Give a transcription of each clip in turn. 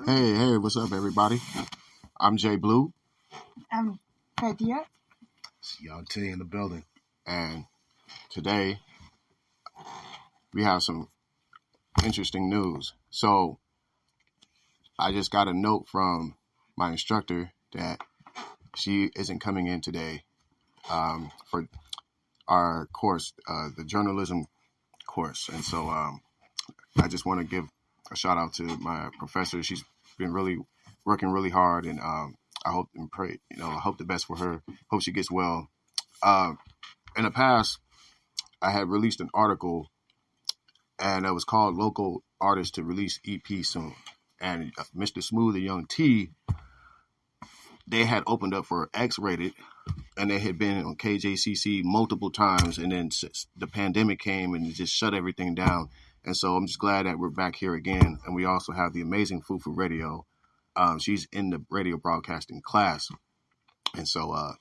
Hey, what's up, everybody? I'm JBLUE, I'm Fadia. It's Young T in the building. and today we have some interesting news. So, I just got a note from my instructor that she isn't coming in today for our course, the journalism course. And so I just want to give a shout out to my professor. She's been really working really hard, and I hope and pray, I hope the best for her. Hope she gets well. In the past, I had released an article, and it was called "Local Artists to Release EP Soon." And Mr. Smooth and Young T, they had opened up for X-Rated, and they had been on KJCC multiple times, and then the pandemic came and it just shut everything down. And so I'm just glad that we're back here again. And we also have the Amazing Fofo Radio. She's in the radio broadcasting class. And so,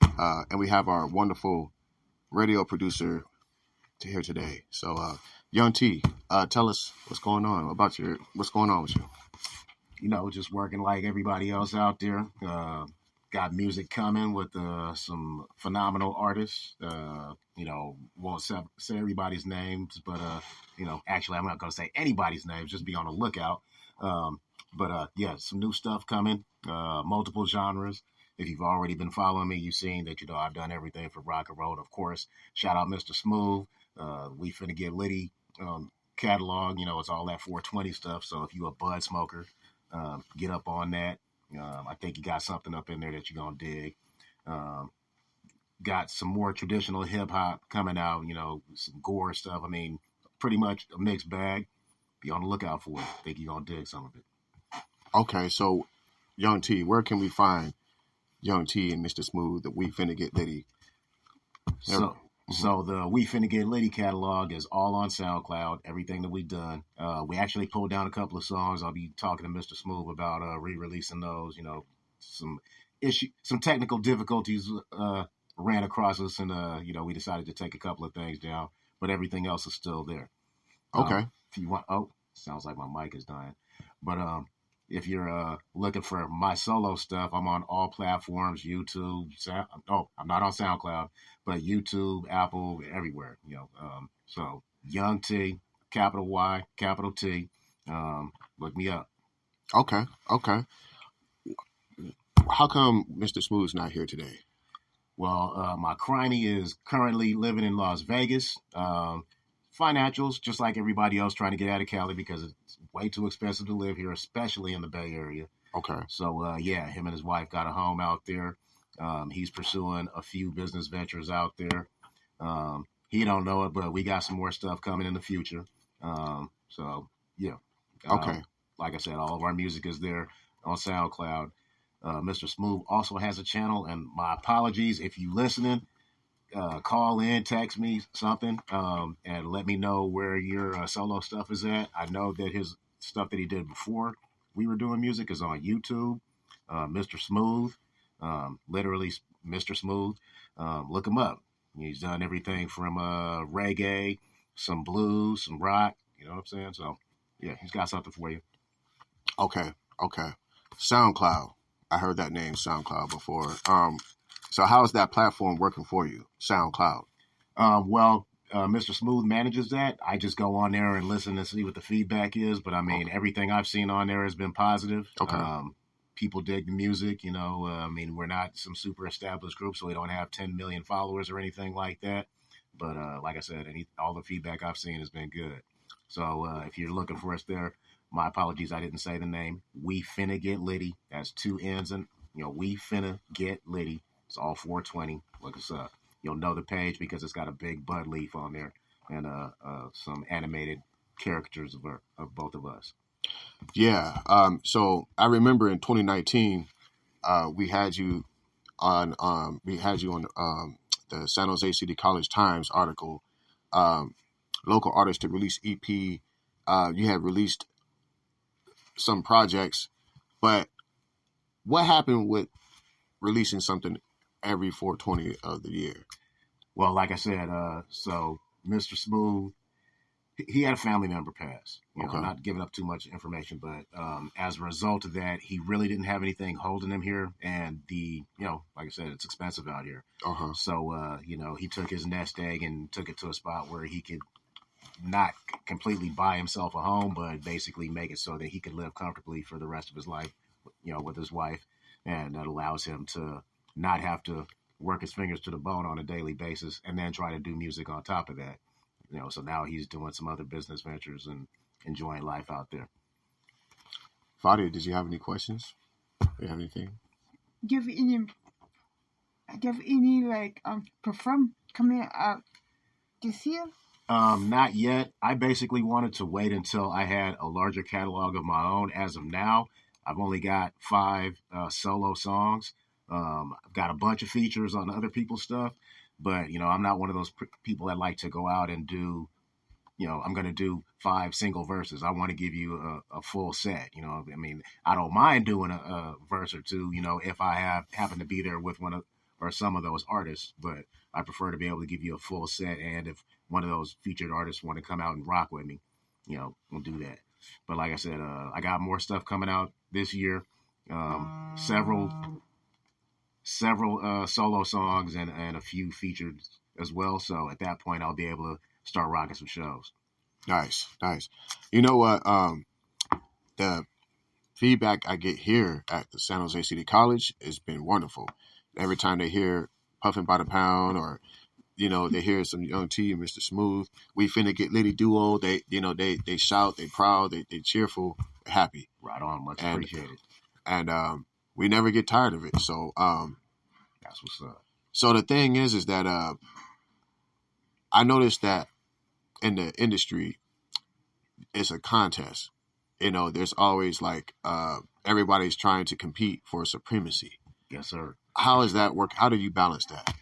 and we have our wonderful radio producer to here today. So, Young T, tell us what's going on with you. Just working like everybody else out there. Got music coming with some phenomenal artists. Won't say everybody's names, but actually I'm not going to say anybody's names. Just be on the lookout. Some new stuff coming. Multiple genres. If you've already been following me, you've seen that I've done everything for rock and roll. Of course, shout out Mr. Smooth. We finna get LITTY catalog. It's all that 420 stuff. So if you a bud smoker, get up on that. I think you got something up in there that you're going to dig. Got some more traditional hip hop coming out, some gore stuff. I mean, pretty much a mixed bag. Be on the lookout for it. I think you're going to dig some of it. Okay, so Young T, where can we find Young T and Mr. Smooth, the We Finna Get Litty? So the We Finna Get Litty catalog is all on SoundCloud, everything that we've done. We actually pulled down a couple of songs. I'll be talking to Mr. Smooth about re-releasing those. Some technical difficulties ran across us, and we decided to take a couple of things down, but everything else is still there. Okay. If you want, sounds like my mic is dying. But if you're looking for my solo stuff, I'm on all platforms, YouTube. I'm not on SoundCloud, but YouTube, Apple, everywhere. So Young T, capital Y, capital T. Look me up. Okay. How come Mr. Smooth's not here today? Well, my crimey is currently living in Las Vegas. Financials, just like everybody else, trying to get out of Cali because it's way too expensive to live here, especially in the Bay Area. Okay. So, him and his wife got a home out there. He's pursuing a few business ventures out there. He don't know it, but we got some more stuff coming in the future. Okay. Like I said, all of our music is there on SoundCloud. Mr. Smooth also has a channel, and my apologies if you listening. Call in, text me something, and let me know where your solo stuff is at. I know that his stuff that he did before we were doing music is on YouTube. Mr. Smooth, literally Mr. Smooth. Look him up. He's done everything from reggae, some blues, some rock. You know what I'm saying? So, yeah, he's got something for you. Okay. SoundCloud. I heard that name, SoundCloud, before. So how's that platform working for you, SoundCloud? Mr. Smooth manages that. I just go on there and listen and see what the feedback is. But, everything I've seen on there has been positive. Okay. People dig the music, we're not some super established group, so we don't have 10 million followers or anything like that. But like I said, all the feedback I've seen has been good. So if you're looking for us there, my apologies, I didn't say the name. We Finna Get Litty. That's 2 N's, and We Finna Get Litty. It's all 420. Look us up. You'll know the page because it's got a big bud leaf on there and some animated characters of both of us. Yeah. So I remember in 2019, we had you on the San Jose City College Times article, local artists to release EP. You had released some projects, but what happened with releasing something every 420 of the year? Well, like I said, so Mr. Smooth, he had a family member pass. Okay. Not giving up too much information, but as a result of that, he really didn't have anything holding him here. And like I said, it's expensive out here. Uh-huh. So, he took his nest egg and took it to a spot where he could not completely buy himself a home, but basically make it so that he could live comfortably for the rest of his life, with his wife. And that allows him to not have to work his fingers to the bone on a daily basis and then try to do music on top of that. So now he's doing some other business ventures and enjoying life out there. Fadia, did you have any questions? Do you have anything? Do you have any like perform coming out this year? Not yet. I basically wanted to wait until I had a larger catalog of my own. As of now, I've only got 5 solo songs. I've got a bunch of features on other people's stuff. But, I'm not one of those people that like to go out and do, I'm going to do 5 single verses. I want to give you a full set. I don't mind doing a verse or two, if I happen to be there with one of or some of those artists. But I prefer to be able to give you a full set. And if one of those featured artists want to come out and rock with me, we'll do that. But like I said, I got more stuff coming out this year. Several solo songs and a few featured as well. So at that point, I'll be able to start rocking some shows. Nice. You know what? The feedback I get here at the San Jose City College has been wonderful. Every time they hear Puffin' by the Pound or, they hear some Young T and Mr. Smooth, we finna get Litty Duo. They shout, they proud, they cheerful, happy. Right on. Much appreciated. And we never get tired of it. So that's what's up. So the thing is that I noticed that in the industry, it's a contest. There's always like everybody's trying to compete for supremacy. Yes, sir. How does that work? How do you balance that?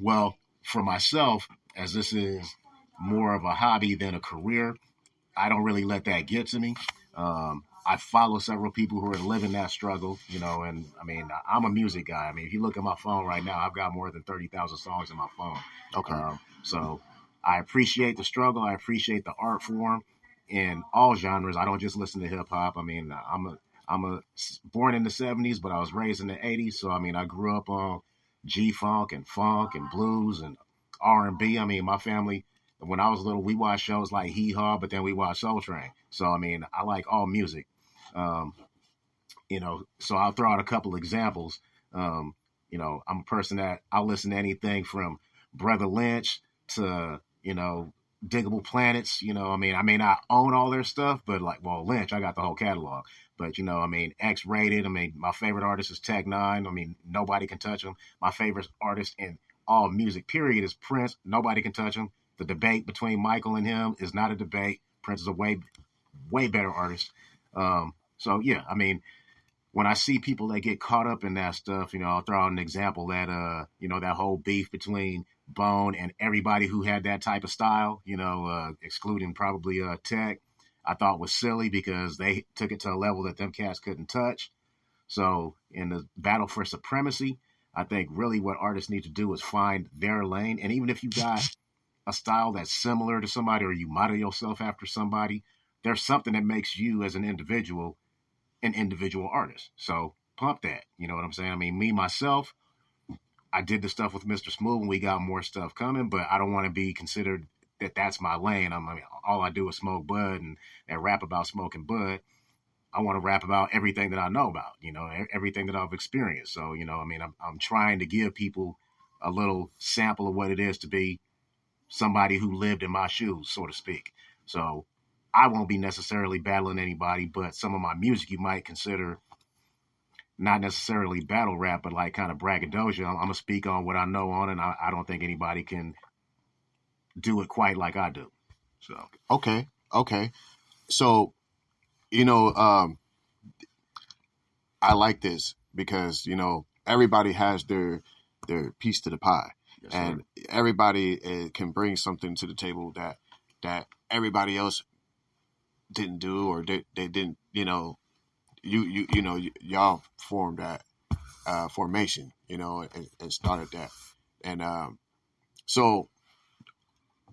Well, for myself, as this is more of a hobby than a career, I don't really let that get to me. I follow several people who are living that struggle, and I'm a music guy. If you look at my phone right now, I've got more than 30,000 songs in my phone. Okay. So I appreciate the struggle. I appreciate the art form in all genres. I don't just listen to hip hop. I'm born in the 70s, but I was raised in the 80s. So, I grew up on G-funk and blues and R&B. My family, when I was little, we watched shows like Hee Haw, but then we watched Soul Train. So, I like all music. So I'll throw out a couple examples. I'm a person that I'll listen to anything from Brother Lynch to, Diggable Planets. I may not own all their stuff, but Lynch, I got the whole catalog. But, X-Rated. My favorite artist is Tech Nine. Nobody can touch him. My favorite artist in all music, period, is Prince. Nobody can touch him. The debate between Michael and him is not a debate. Prince is a way better artist. So, yeah, when I see people that get caught up in that stuff, I'll throw out an example that, that whole beef between Bone and everybody who had that type of style, excluding probably Tech, I thought was silly because they took it to a level that them cats couldn't touch. So in the battle for supremacy, I think really what artists need to do is find their lane. And even if you got a style that's similar to somebody or you model yourself after somebody, there's something that makes you as an individual artist. So pump that. You know what I'm saying? Me, myself, I did the stuff with Mr. Smooth and we got more stuff coming, but I don't want to be considered that that's my lane. All I do is smoke bud and rap about smoking bud. I want to rap about everything that I know about, everything that I've experienced. So, I'm trying to give people a little sample of what it is to be somebody who lived in my shoes, so to speak. So I won't be necessarily battling anybody, but some of my music you might consider not necessarily battle rap, but like kind of braggadocio. I'm going to speak on what I know on, and I don't think anybody can do it quite like I do. So Okay. So, I like this because, everybody has their piece to the pie. Yes, and everybody can bring something to the table that everybody else didn't do or they didn't, y'all formed that formation, and started that. And so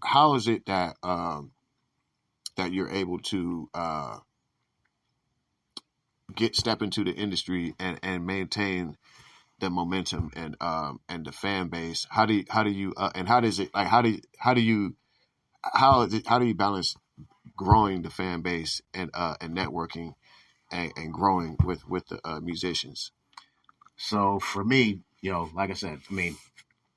how is it that that you're able to step into the industry and maintain the momentum and the fan base? How do you and how does it like how do you balance growing the fan base and networking and growing with the musicians? So for me, like I said, I mean,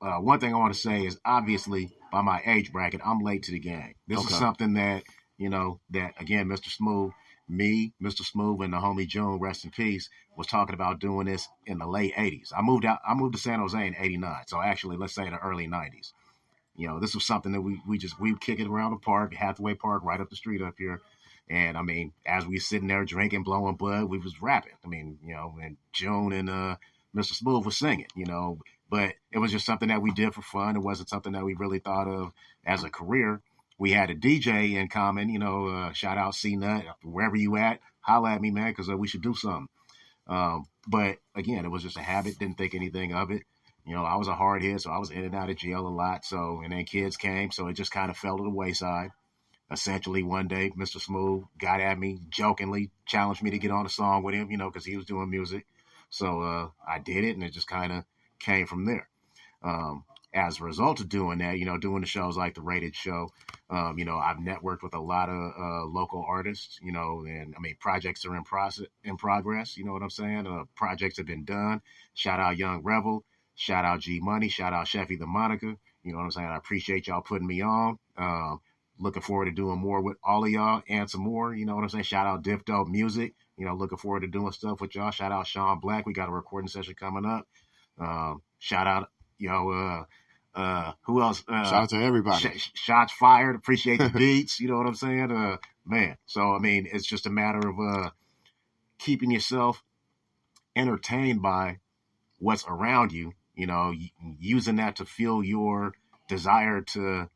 one thing I want to say is obviously by my age bracket, I'm late to the game. This is something that, that again, Mr. Smooth, Mr. Smooth, and the homie June, rest in peace, was talking about doing this in the late 80s. I moved to San Jose in 89. So actually, let's say the early 90s. This was something that we would kick it around the park, Hathaway Park, right up the street up here. And I mean, as we sitting there drinking, blowing bud, we was rapping. I mean, and June and Mr. Smooth was singing, but it was just something that we did for fun. It wasn't something that we really thought of as a career. We had a DJ in common, shout out C-Nut, wherever you at, holla at me, man, because we should do something. But again, it was just a habit, didn't think anything of it. I was a hard hit, so I was in and out of jail a lot. So, and then kids came, so it just kind of fell to the wayside. Essentially, one day, Mr. Smooth got at me, jokingly challenged me to get on a song with him, because he was doing music. So I did it, and it just kind of came from there. As a result of doing that, doing the shows like the Rated Show, I've networked with a lot of local artists, and I mean, projects are in progress, you know what I'm saying? Projects have been done. Shout out Young Rebel, shout out G Money, shout out Sheffy the Monica, you know what I'm saying? I appreciate y'all putting me on. Looking forward to doing more with all of y'all and some more, you know what I'm saying? Shout out Diff Dope Music, looking forward to doing stuff with y'all. Shout out Sean Black, we got a recording session coming up. Shout out, who else? Shout out to everybody. Shots fired. Appreciate the beats. You know what I'm saying? Man. So, I mean, it's just a matter of keeping yourself entertained by what's around you, using that to fuel your desire to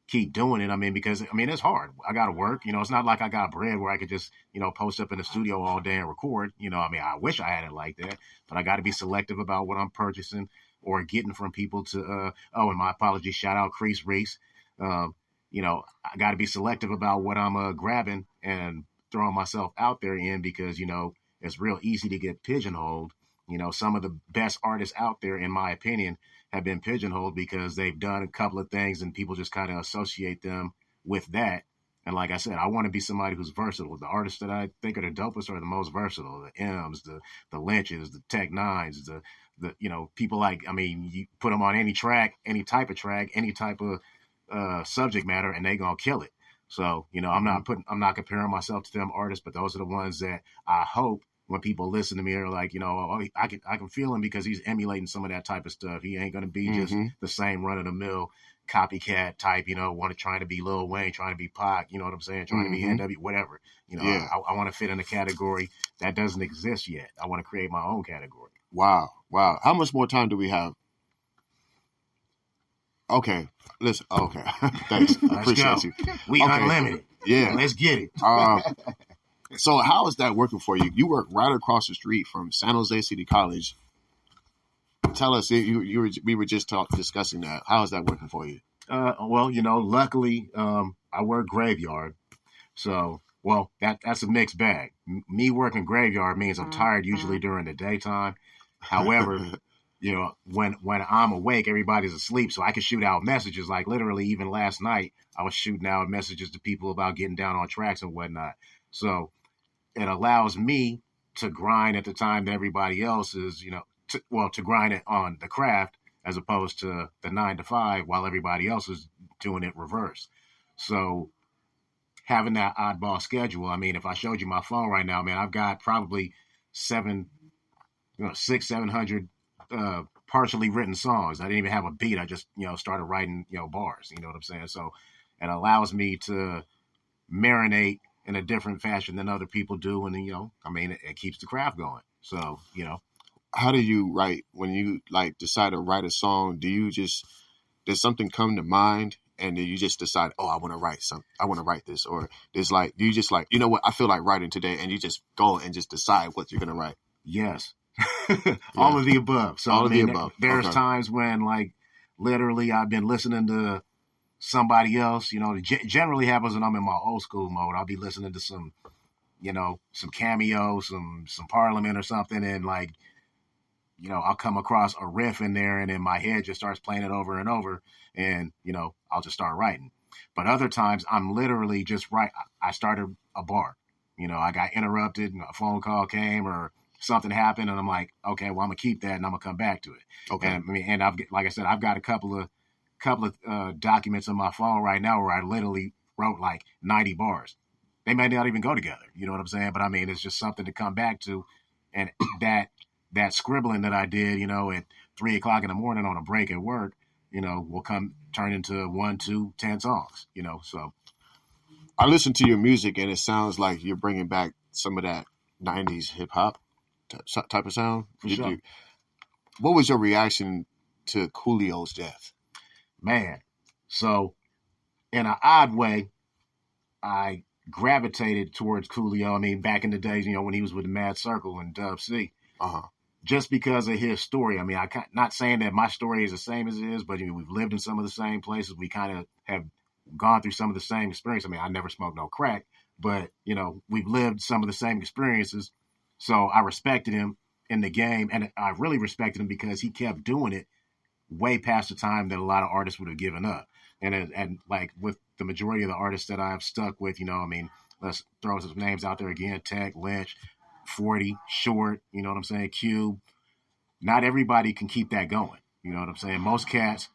keep doing it. I mean, because, it's hard. I got to work. It's not like I got bread where I could just, post up in the studio all day and record. I wish I had it like that, but I got to be selective about what I'm purchasing or getting from people to, and my apologies, shout out Crease Reese. I got to be selective about what I'm grabbing and throwing myself out there in because, it's real easy to get pigeonholed. Some of the best artists out there, in my opinion, have been pigeonholed because they've done a couple of things and people just kind of associate them with that. And like I said, I want to be somebody who's versatile. The artists that I think are the dopest are the most versatile. The M's, the Lynches, the Tech Nines, the people like, you put them on any track, any type of track, any type of subject matter, and they gonna kill it. So, I'm not comparing myself to them artists, but those are the ones that I hope when people listen to me are like, I can feel him because he's emulating some of that type of stuff. He ain't gonna be just the same run of the mill copycat type, trying to be Lil Wayne, trying to be Pac, you know what I'm saying, trying to be NW, whatever. I want to fit in a category that doesn't exist yet. I want to create my own category. Wow. How much more time do we have? Okay, listen. Okay, thanks. I appreciate you. We unlimited. Yeah, let's get it. So how is that working for you? You work right across the street from San Jose City College. Tell us, we were just discussing that. How is that working for you? Well, luckily, I work graveyard. So, that's a mixed bag. Me working graveyard means I'm tired usually during the daytime. However, when I'm awake, everybody's asleep. So I can shoot out messages. Like literally, even last night, I was shooting out messages to people about getting down on tracks and whatnot. So it allows me to grind at the time that everybody else is, to grind it on the craft as opposed to the 9 to 5 while everybody else is doing it reverse. So having that oddball schedule, if I showed you my phone right now, man, I've got probably 700 partially written songs. I didn't even have a beat. I just, started writing, bars, you know what I'm saying? So it allows me to marinate in a different fashion than other people do. And, it keeps the craft going. So, How do you write when you decide to write a song? Does something come to mind and then you just decide, I want to write something. I want to write this. Or do you just you know what, I feel like writing today, and you just go and just decide what you're going to write? Yes. All of the above. So all of the above. There's times when literally I've been listening to somebody else. Generally happens when I'm in my old school mode. I'll be listening to some Cameo, some Parliament or something, and like, I'll come across a riff in there, and then my head just starts playing it over and over, and I'll just start writing. But other times I'm literally just I started a bar. I got interrupted, and a phone call came or something happened, and I'm like, okay, well, I'm gonna keep that and I'm gonna come back to it. Okay. And like I said, I've got a couple of documents on my phone right now where I literally wrote like 90 bars. They may not even go together. You know what I'm saying? But I mean, it's just something to come back to, and that scribbling that I did, at 3 o'clock in the morning on a break at work, will turn into 1, 2, 10 songs. So. I listen to your music, and it sounds like you're bringing back some of that 90s hip-hop type of sound. For sure. What was your reaction to Coolio's death? Man, so in an odd way, I gravitated towards Coolio. I mean, back in the days, when he was with the Mad Circle and Dub C. Just because of his story. I mean, not saying that my story is the same as it is, but we've lived in some of the same places. We kind of have gone through some of the same experience. I mean, I never smoked no crack, but, we've lived some of the same experiences. So I respected him in the game, and I really respected him because he kept doing it way past the time that a lot of artists would have given up. And like with the majority of the artists that I've stuck with, let's throw some names out there again: Tech, Lynch, 40, Short, you know what I'm saying, Cube. Not everybody can keep that going. You know what I'm saying? Most cats,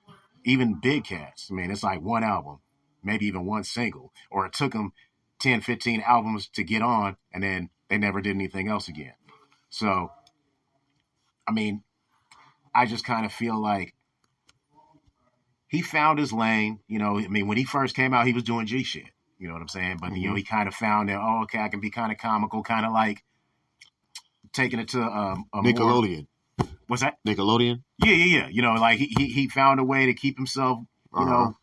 even big cats, I mean, it's like one album, maybe even one single, or it took them 10, 15 albums to get on, and then they never did anything else again. So, I mean, I just kind of feel like he found his lane. I mean, when he first came out, he was doing G shit. You know what I'm saying? But, he kind of found that, okay, I can be kind of comical, kind of like taking it to a Nickelodeon. What's that? Nickelodeon? Yeah. Like he found a way to keep himself,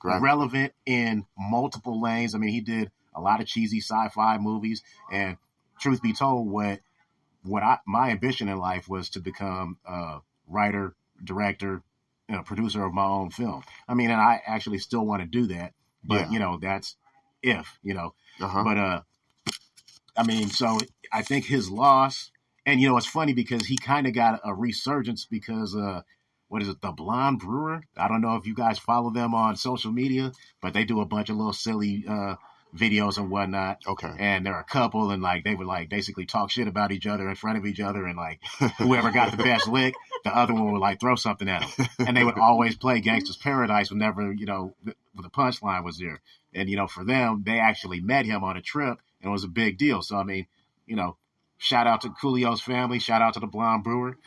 relevant in multiple lanes. I mean, he did a lot of cheesy sci-fi movies, and truth be told, my ambition in life was to become a writer, director, producer of my own film. I mean, and I actually still want to do that, but that's if. But I mean, so I think his loss, and it's funny because he kind of got a resurgence because what is it, the Blonde Brewer? I don't know if you guys follow them on social media, but they do a bunch of little silly videos and whatnot. Okay. And they're a couple, and like they would like basically talk shit about each other in front of each other, and like whoever got the best lick, the other one would like throw something at them. And they would always play Gangsta's Paradise whenever, the punchline was there. And, for them, they actually met him on a trip, and it was a big deal. So, I mean, shout out to Coolio's family, shout out to the Blonde Brewer.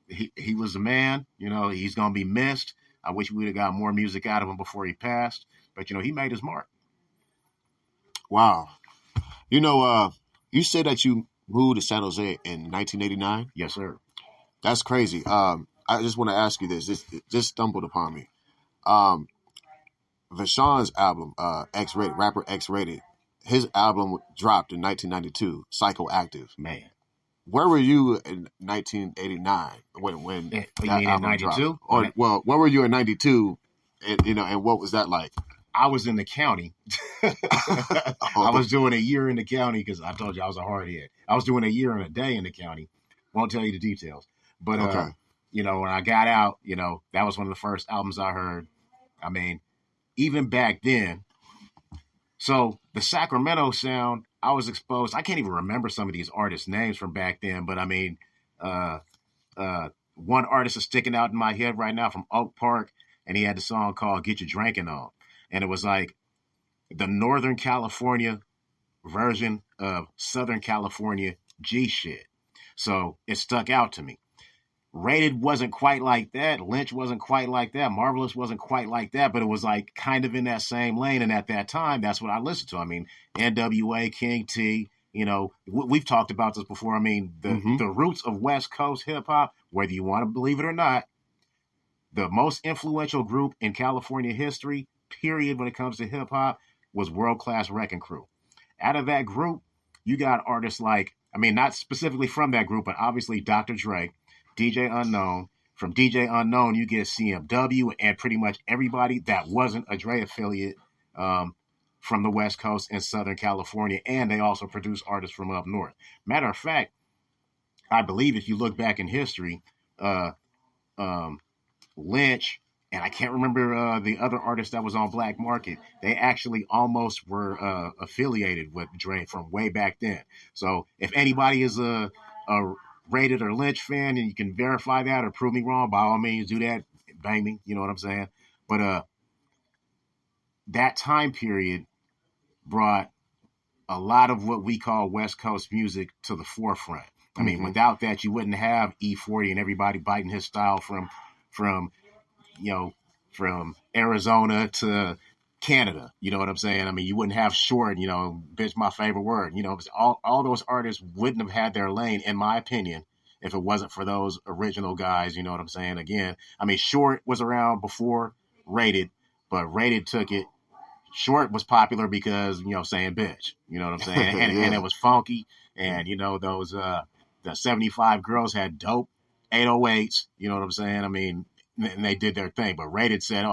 He was the man. He's going to be missed. I wish we would have got more music out of him before he passed. But, he made his mark. Wow. You said that you moved to San Jose in 1989? Yes, sir. That's crazy. I just want to ask you this. It just stumbled upon me. Vashon's album, X-Rated, rapper X-Rated, his album dropped in 1992, Psychoactive. Man. Where were you in 1989 when you mean in 92? Or where were you in 92? And what was that like? I was in the county. I was doing a year in the county because I told you I was a hardhead. I was doing a year and a day in the county. Won't tell you the details. But, okay. When I got out, that was one of the first albums I heard. I mean, even back then. So the Sacramento sound, I was exposed. I can't even remember some of these artists' names from back then. But, I mean, one artist is sticking out in my head right now from Oak Park, and he had the song called Get Your Drinking On. And it was like the Northern California version of Southern California G shit. So it stuck out to me. Rated wasn't quite like that. Lynch wasn't quite like that. Marvelous wasn't quite like that. But it was like kind of in that same lane. And at that time, that's what I listened to. I mean, NWA, King T, we've talked about this before. I mean, the roots of West Coast hip hop, whether you want to believe it or not, the most influential group in California history, period, when it comes to hip hop, was World Class Wrecking Crew. Out of that group, you got artists like, I mean, not specifically from that group, but obviously Dr. Dre, DJ Unknown, from DJ Unknown, you get CMW and pretty much everybody that wasn't a Dre affiliate from the West Coast and Southern California. And they also produce artists from up north. Matter of fact, I believe if you look back in history, Lynch, and I can't remember the other artist that was on Black Market, they actually almost were affiliated with Dre from way back then. So if anybody is a Rated or Lynch fan and you can verify that or prove me wrong, by all means do that, bang me, you know what I'm saying? But that time period brought a lot of what we call West Coast music to the forefront. I mean, without that, you wouldn't have E40 and everybody biting his style from Arizona to Canada. You know what I'm saying? I mean, you wouldn't have Short, bitch, my favorite word. All those artists wouldn't have had their lane, in my opinion, if it wasn't for those original guys. You know what I'm saying? Again, I mean, Short was around before Rated, but Rated took it. Short was popular because, saying bitch. You know what I'm saying? And it was funky. And, those the 75 girls had dope 808s. You know what I'm saying? I mean, and they did their thing. But Rated said,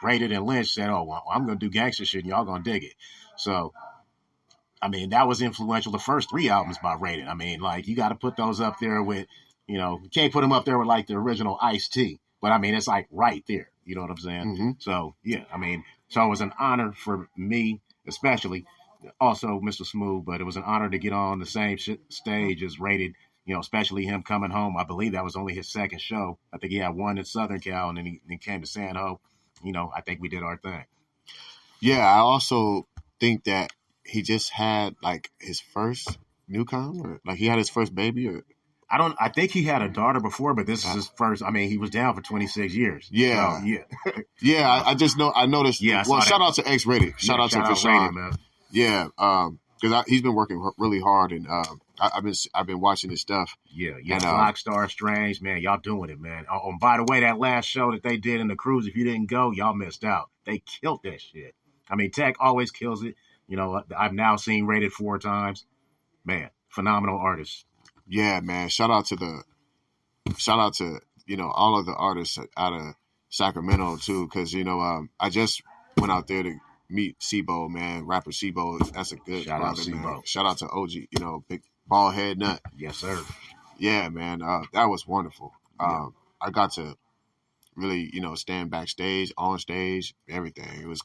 Rated and Lynch said, well, I'm going to do gangster shit and y'all going to dig it. So, I mean, that was influential. The first 3 albums by Rated. I mean, like, you got to put those up there with, you can't put them up there with, like, the original Ice-T. But, I mean, it's, like, right there. You know what I'm saying? Mm-hmm. So, yeah, I mean, so it was an honor for me, especially, also Mr. Smooth, but it was an honor to get on the same stage as Rated, especially him coming home. I believe that was only his second show. I think he had one in Southern Cal, and then he came to San Ho. I think we did our thing. Yeah, I also think that he just had, like, his first newcomer, or like he had his first baby, or I think he had a daughter before, but this is his first. I mean, he was down for 26 years. Yeah. So, yeah. Yeah, I just know, I noticed. Yeah, well, shout out to X-Rated. Shout out to Fashawn, man. Yeah, because he's been working really hard, and I've been watching his stuff. Yeah, and Rockstar Strange, man, y'all doing it, man. Oh, and by the way, that last show that they did in the cruise, if you didn't go, y'all missed out. They killed that shit. I mean, Tech always kills it. I've now seen Rated 4 times. Man, phenomenal artist. Yeah, man. Shout out to all of the artists out of Sacramento too, because I just went out there to meet Sibo, man. Rapper Sibo, that's a good shout brother, out Sibo. Man. Shout out to OG, big bald head nut. Yes, sir. Yeah, man. That was wonderful. I got to really, stand backstage, on stage, everything. It was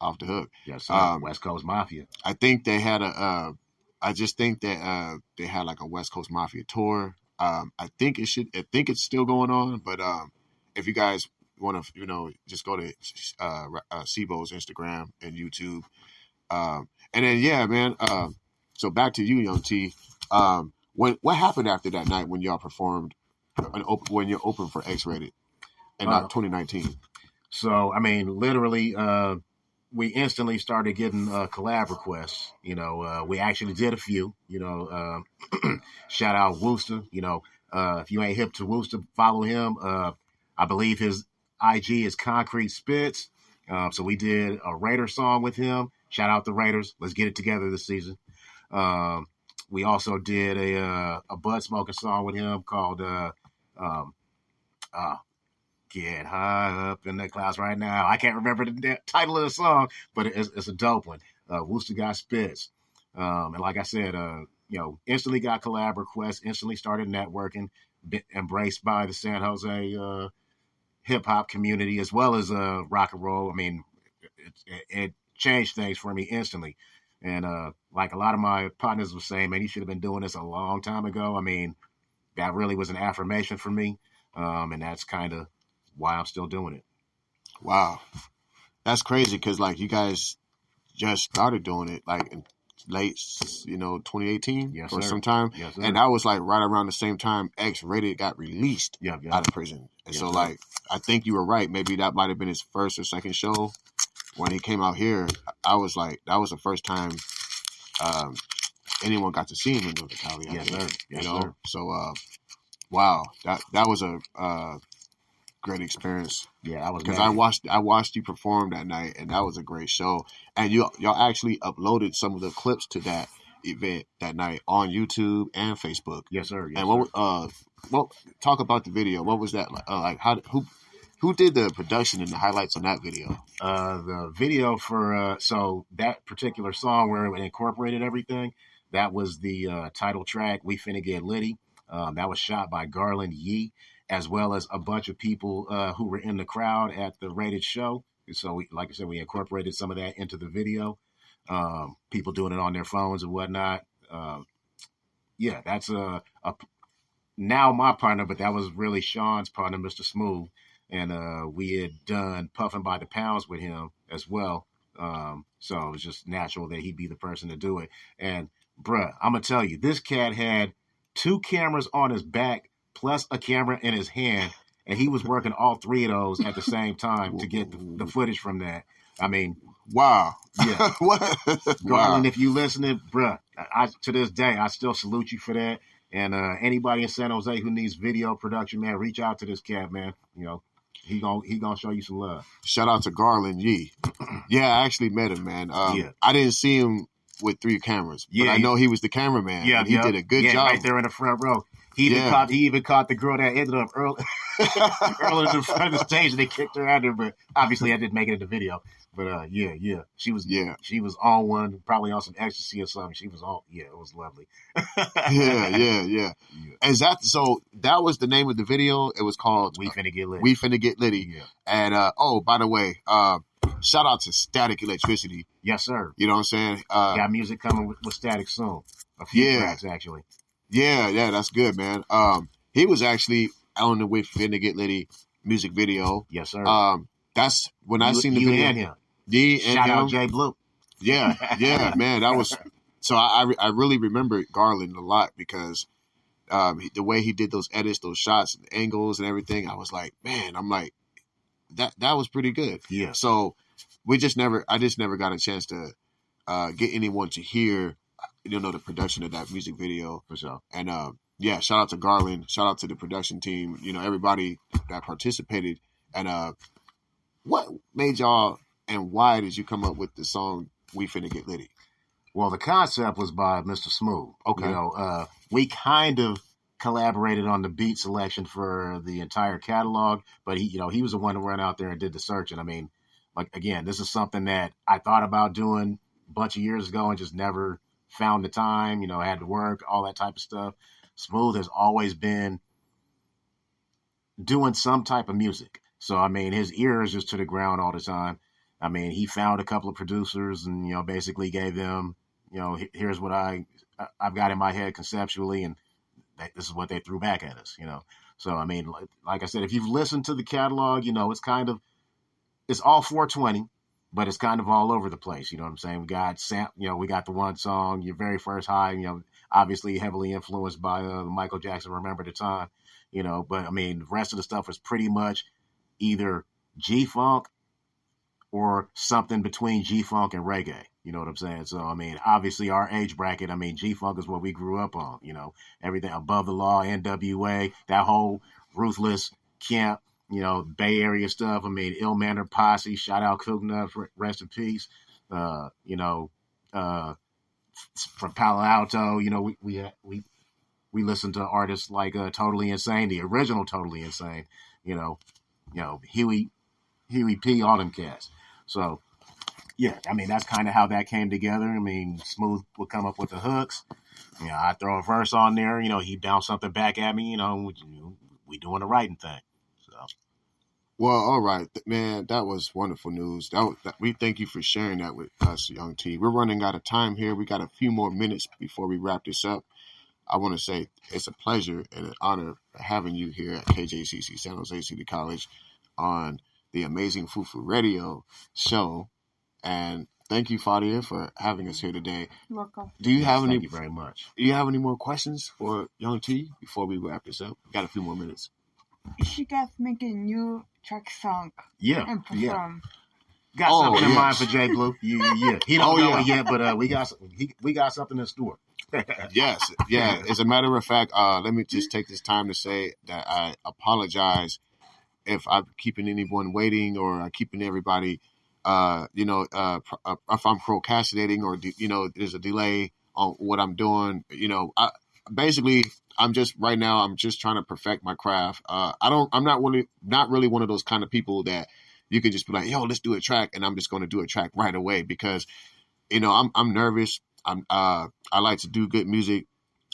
off the hook. Yes, sir. West Coast Mafia. I think they had I just think that they had like a West Coast Mafia tour. I think it's still going on, but if you guys want to, just go to Sibo's Instagram and YouTube. And then, yeah, man. So back to you, Young T. What happened after that night when y'all performed, when you're open for X-Rated and not 2019? So, I mean, literally, we instantly started getting collab requests. We actually did a few. Shout out Wooster. If you ain't hip to Wooster, follow him. I believe his IG is Concrete Spits. So we did a Raider song with him. Shout out the Raiders. Let's get it together this season. We also did a Bud Smoking song with him called Get High Up in the Clouds Right Now. I can't remember the title of the song, but it's a dope one. Wooster got Spits. And like I said, instantly got collab requests, instantly started networking, embraced by the San Jose hip-hop community as well as rock and roll. I mean, it changed things for me instantly. And like a lot of my partners were saying, man, you should have been doing this a long time ago. I mean, that really was an affirmation for me. And that's kind of why I'm still doing it. Wow. That's crazy because, like, you guys just started doing it, like, in late, 2018 yes, or sir. sometime. Yes, sir. And that was, like, right around the same time X-Rated got released out of prison. And yes, so, sir. like, I think you were right. Maybe that might have been his first or second show. When he came out here, I was like, that was the first time anyone got to see him in Northern Cali. Yes, sir. Yes, sir. So, wow, that was a great experience. Yeah, I was because I watched you perform that night, and that was a great show. And y'all actually uploaded some of the clips to that, event that night on YouTube and Facebook. Yes, sir. Yes, and sir. Well, talk about the video. What was that like? Who did the production and the highlights on that video? The video for so that particular song where it incorporated everything, that was the title track, We Finna Get Litty. That was shot by Garland Yee, as well as a bunch of people who were in the crowd at the rated show. So, like I said, we incorporated some of that into the video. People doing it on their phones and whatnot. Yeah, that's now my partner, but that was really Sean's partner, Mr. Smooth. And we had done Puffin' by the Pounds with him as well. So it was just natural that he'd be the person to do it. And, bruh, I'm going to tell you, this cat had 2 cameras on his back plus a camera in his hand, and he was working all 3 of those at the same time to get the footage from that. I mean, wow. Yeah. Garland, if you listening, bruh, to this day, I still salute you for that. And anybody in San Jose who needs video production, man, reach out to this cat, man. You know, he gonna show you some love. Shout out to Garland Yee. Yeah, I actually met him, man. I didn't see him with 3 cameras, but I know he was the cameraman. Yeah, and he did a good job. Right there in the front row. He even caught the girl that ended up early in the front of the stage, and they kicked her out there. But obviously, I didn't make it in the video. But she was on one, probably on some ecstasy or something. She was on, it was lovely. yeah. Is that so? That was the name of the video. It was called "We Finna Get Litty." We Finna Get Litty. Yeah. And by the way, shout out to Static Electricity. Yes, sir. You know what I'm saying? Got music coming with Static soon. A few tracks actually. Yeah, that's good, man. He was actually on the We Finna Get Litty music video. Yes, sir. That's when I seen the video. And him. Shout out JBLUE. Yeah, man. That was so. I really remember Garland a lot because the way he did those edits, those shots, and angles, and everything. I was like, man. I'm like, that was pretty good. Yeah. So I just never got a chance to get anyone to hear, the production of that music video. For sure. And shout out to Garland. Shout out to the production team. Everybody that participated. And what made y'all and why did you come up with the song We Finna Get Litty? Well, the concept was by Mr. Smooth. Okay. We kind of collaborated on the beat selection for the entire catalog, but he was the one who went out there and did the searching. I mean, like, again, this is something that I thought about doing a bunch of years ago and just never found the time, had to work, all that type of stuff. Smooth has always been doing some type of music. So, I mean, his ear is just to the ground all the time. I mean, he found a couple of producers and, basically gave them, here's what I've got in my head conceptually, and this is what they threw back at us, So, I mean, like I said, if you've listened to the catalog, it's all 420, but it's kind of all over the place. You know what I'm saying? We got the one song, Your Very First High, obviously heavily influenced by Michael Jackson, Remember the Time, but I mean, the rest of the stuff was pretty much either G-Funk or something between G-Funk and reggae. You know what I'm saying? So, I mean, obviously our age bracket, I mean, G-Funk is what we grew up on, everything Above the Law, NWA, that whole Ruthless Camp, Bay Area stuff. I mean, Ill Manor Posse, shout out Cooknut, rest in peace. From Palo Alto, we listened to artists like Totally Insane, the original Totally Insane, Huey P, all them cats. So, yeah, I mean, that's kind of how that came together. I mean, Smooth would come up with the hooks. I'd throw a verse on there. He'd bounce something back at me. We doing the writing thing. So, well, all right, man, that was wonderful news. We thank you for sharing that with us, Young T. We're running out of time here. We got a few more minutes before we wrap this up. I want to say it's a pleasure and an honor having you here at KJCC, San Jose City College, on the Amazing Fofo Radio show. And thank you, Fadia, for having us here today. You're welcome. Thank you very much. Do you have any more questions for Young T before we wrap this up? We got a few more minutes. You should guys make a new track song. Yeah. And perform. Yeah. Got something in mind for JBLUE. Yeah. He don't know it yet, but we got something in store. Yes. Yeah. As a matter of fact, let me just take this time to say that I apologize if I'm keeping anyone waiting or I'm keeping everybody, if I'm procrastinating or, there's a delay. on what I'm doing. You know, I'm just right now. I'm just trying to perfect my craft. I'm not really one of those kind of people that you can just be like, yo, let's do a track, and I'm just going to do a track right away because, you know, I'm nervous. I like to do good music,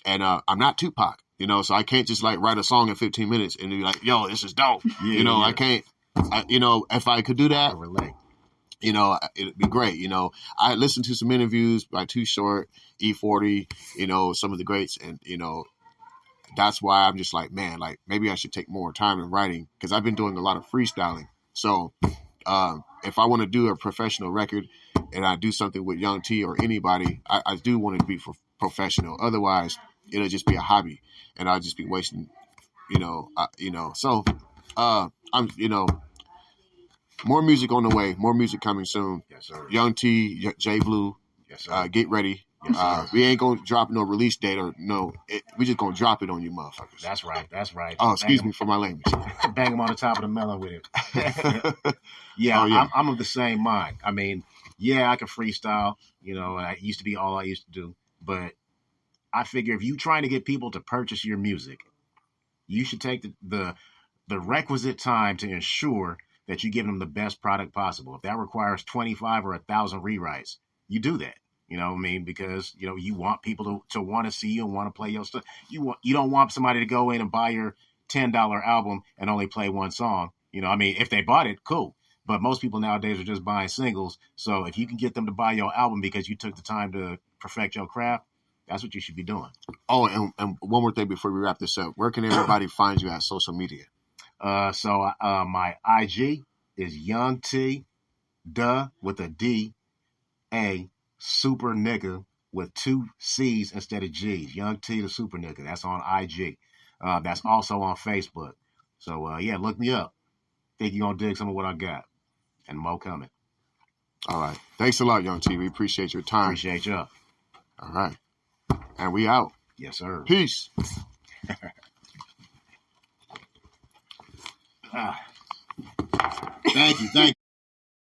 and I'm not Tupac, you know, so I can't just like write a song in 15 minutes and be like, yo, this is dope. You know, I can't. You know, if I could do that, you know, it'd be great. You know, I listened to some interviews by Too Short, E40, you know, some of the greats, and you know, that's why I'm just like, man, like maybe I should take more time in writing because I've been doing a lot of freestyling. So if I want to do a professional record and I do something with Young T or anybody, I do want it to be professional. Otherwise, it'll just be a hobby, and I'll just be wasting, you know. So I'm, you know, more music on the way, more music coming soon. Yes, sir. Young T, JBLUE, yes, sir. Get ready. Yes, we ain't gonna drop no release date or we just gonna drop it on you motherfuckers. That's right. That's right. Oh, excuse me for my language. Bang them on the top of the melon with it. Yeah. I'm of the same mind. I mean, yeah, I can freestyle. You know, I used to be all I used to do. But I figure if you're trying to get people to purchase your music, you should take the requisite time to ensure that you give them the best product possible. If that requires 25 or 1,000 rewrites, you do that. You know what I mean? Because, you know, you want people to want to see you and want to play your stuff. You don't want somebody to go in and buy your $10 album and only play one song. You know, I mean, if they bought it, cool. But most people nowadays are just buying singles. So if you can get them to buy your album because you took the time to perfect your craft, that's what you should be doing. Oh, and one more thing before we wrap this up. Where can everybody find you at social media? So my IG is Young T, with a D, A, Super Nigga with 2 C's instead of G's. Young T the Super Nigga. That's on IG. That's also on Facebook. So, yeah, look me up. Think you're going to dig some of what I got. And more coming. All right. Thanks a lot, Young T. We appreciate your time. Appreciate you. All right. And we out. Yes, sir. Peace. Thank you.